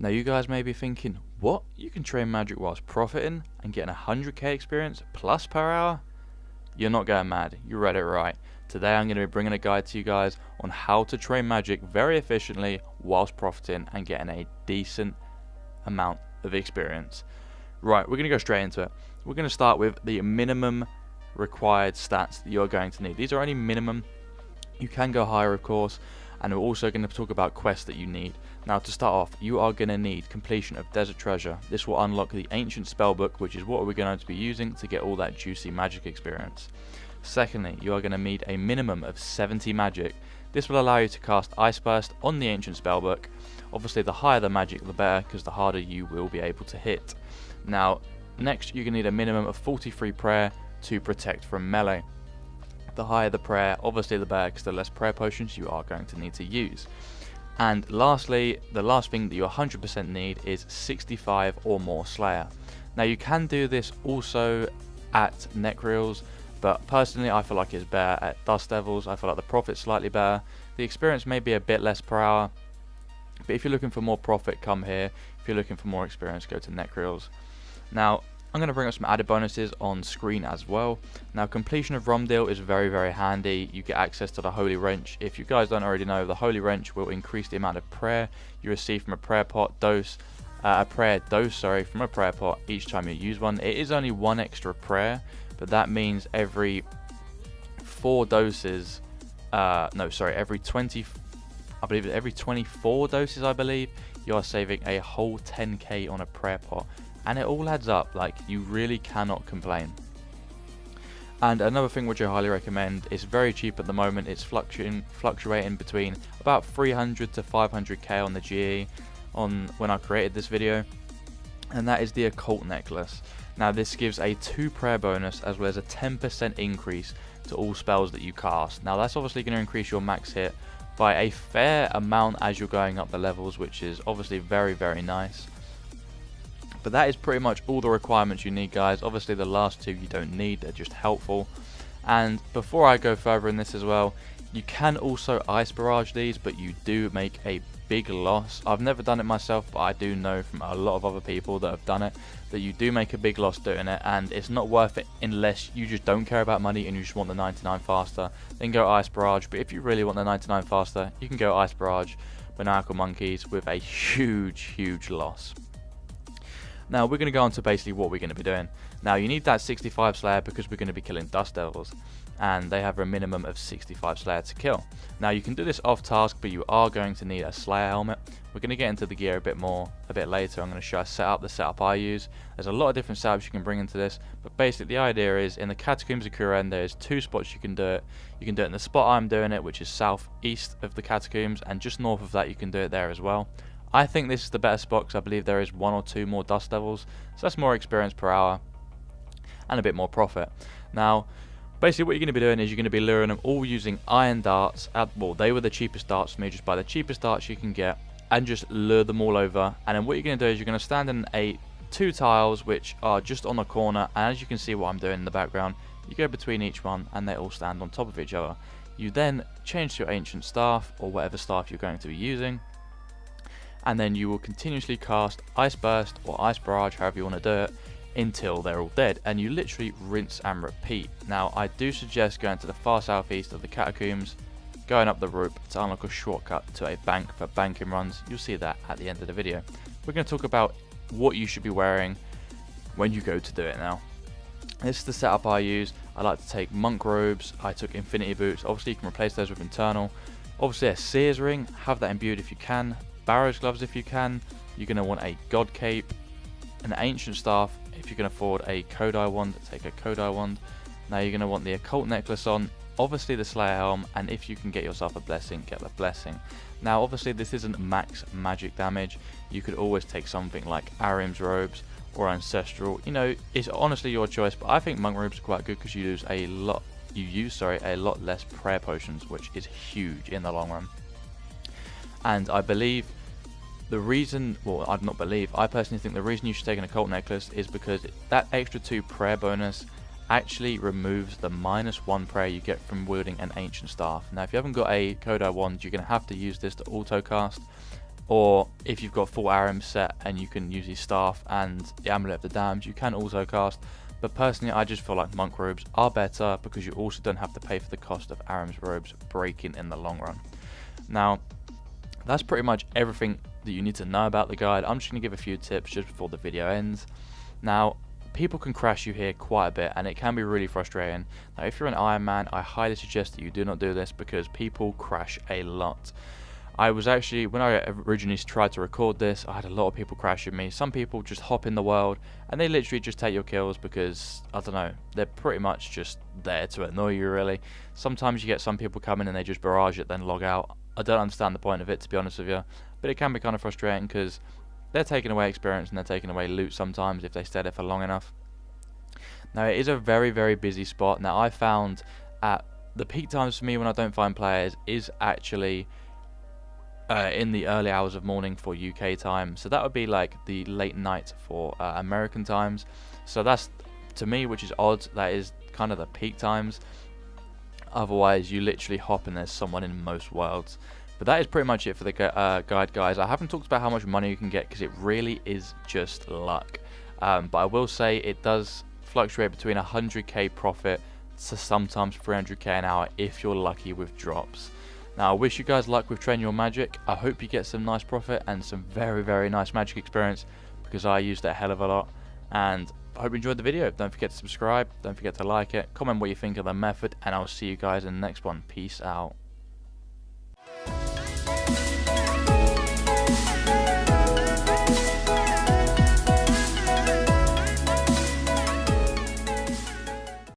Now you guys may be thinking, what? You can train magic whilst profiting and getting 100k experience plus per hour? You're not going mad, you read it right. Today I'm going to be bringing a guide to you guys on how to train magic very efficiently whilst profiting and getting a decent amount of experience. Right, we're going to go straight into it. We're going to start with the minimum required stats that you're going to need. These are only minimum. You can go higher, of course, and we're also going to talk about quests that you need. Now, to start off, you are going to need completion of Desert Treasure. This will unlock the Ancient Spellbook, which is what we're going to be using to get all that juicy magic experience. Secondly, you are going to need a minimum of 70 magic. This will allow you to cast Ice Burst on the Ancient Spellbook. Obviously, the higher the magic, the better, because the harder you will be able to hit. Now, next, you're going to need a minimum of 43 prayer to protect from melee. The higher the prayer, obviously the better, because the less prayer potions you are going to need to use. And lastly, the last thing that you 100% need is 65 or more Slayer. Now, you can do this also at Necreals, but personally I feel like it's better at Dust Devils. I feel like the profit's slightly better. The experience may be a bit less per hour, but if you're looking for more profit, come here. If you're looking for more experience, go to Necreals. Now, I'm going to bring up some added bonuses on screen as well. Now, completion of Rumdeal is very, very handy. You get access to the Holy Wrench. If you guys don't already know, the Holy Wrench will increase the amount of prayer you receive from a prayer dose from a prayer pot each time you use one. It is only one extra prayer, but that means every 4 doses, every 24 doses, I believe, you are saving a whole 10k on a prayer pot. And it all adds up, like, you really cannot complain. And another thing which I highly recommend, it's very cheap at the moment. It's fluctuating between about 300 to 500k on the GE when I created this video, and that is the Occult Necklace. Now, this gives a 2 prayer bonus as well as a 10% increase to all spells that you cast. Now, that's obviously going to increase your max hit by a fair amount as you're going up the levels, which is obviously very, very nice. But that is pretty much all the requirements you need, guys. Obviously the last 2 you don't need, they're just helpful. And before I go further in this as well, you can also Ice Barrage these, but you do make a big loss. I've never done it myself, but I do know from a lot of other people that have done it that you do make a big loss doing it, and it's not worth it unless you just don't care about money and you just want the 99 faster. Then go Ice Barrage. But if you really want the 99 faster, you can go Ice Barrage, Maniacal Monkeys, with a huge loss. Now, we're going to go on to basically what we're going to be doing. Now, you need that 65 Slayer because we're going to be killing Dust Devils, and they have a minimum of 65 Slayer to kill. Now, you can do this off task, but you are going to need a Slayer helmet. We're going to get into the gear a bit later. I'm going to show you the setup I use. There's a lot of different setups you can bring into this, but basically the idea is in the Catacombs of Kuren, there's 2 spots you can do it. You can do it in the spot I'm doing it, which is southeast of the Catacombs, and just north of that you can do it there as well. I think this is the better spot because I believe there is 1 or 2 more Dust Devils, so that's more experience per hour and a bit more profit. Now, basically what you're going to be doing is you're going to be luring them all using iron darts. Well, they were the cheapest darts for me. Just buy the cheapest darts you can get and just lure them all over. And then what you're going to do is you're going to stand in 2 tiles which are just on the corner, and as you can see what I'm doing in the background, you go between each one and they all stand on top of each other. You then change to your Ancient Staff or whatever staff you're going to be using, and then you will continuously cast Ice Burst or Ice Barrage, however you want to do it, until they're all dead, and you literally rinse and repeat. Now, I do suggest going to the far southeast of the Catacombs, going up the rope to unlock a shortcut to a bank for banking runs. You'll see that at the end of the video. We're going to talk about what you should be wearing when you go to do it now. This is the setup I use. I like to take monk robes. I took infinity boots. Obviously, you can replace those with internal. Obviously, a Seer's ring. Have that imbued if you can. Barrow's gloves if you can. You're going to want a God cape, an ancient staff. If you can afford a Kodai wand, take a Kodai wand. Now you're going to want the Occult Necklace on, obviously the Slayer helm, and if you can get yourself a blessing, get the blessing. Now obviously this isn't max magic damage. You could always take something like Arim's robes or Ancestral. You know, it's honestly your choice, but I think monk robes are quite good because you use a lot less prayer potions, which is huge in the long run. And I believe the reason, I personally think the reason you should take an Occult Necklace is because that extra 2 prayer bonus actually removes the -1 prayer you get from wielding an Ancient Staff. Now, if you haven't got a Kodai wand, you're going to have to use this to auto cast. or if you've got full ARAM set and you can use his staff and the Amulet of the Damned, you can also cast. But personally, I just feel like monk robes are better because you also don't have to pay for the cost of ARAM's robes breaking in the long run. Now, that's pretty much everything that you need to know about the guide. I'm just going to give a few tips just before the video ends. Now, people can crash you here quite a bit, and it can be really frustrating. Now, if you're an Iron Man, I highly suggest that you do not do this because people crash a lot. I was actually, when I originally tried to record this, I had a lot of people crashing me. Some people just hop in the world and they literally just take your kills because, I don't know, they're pretty much just there to annoy you really. Sometimes you get some people come in and they just barrage it then log out. I don't understand the point of it, to be honest with you, but it can be kind of frustrating because they're taking away experience and they're taking away loot sometimes if they stay there for long enough. Now, it is a very, very busy spot. Now, I found at the peak times for me when I don't find players is actually in the early hours of morning for UK time, so that would be like the late night for American times. So that's, to me, which is odd, that is kind of the peak times. Otherwise you literally hop and there's someone in most worlds. But that is pretty much it for the guide, guys. I haven't talked about how much money you can get because it really is just luck, but I will say it does fluctuate between 100k profit to sometimes 300k an hour if you're lucky with drops. Now, I wish you guys luck with Train Your Magic. I hope you get some nice profit and some very, very nice magic experience because I used it a hell of a lot. And I hope you enjoyed the video. Don't forget to subscribe. Don't forget to like it. Comment what you think of the method. And I'll see you guys in the next one. Peace out.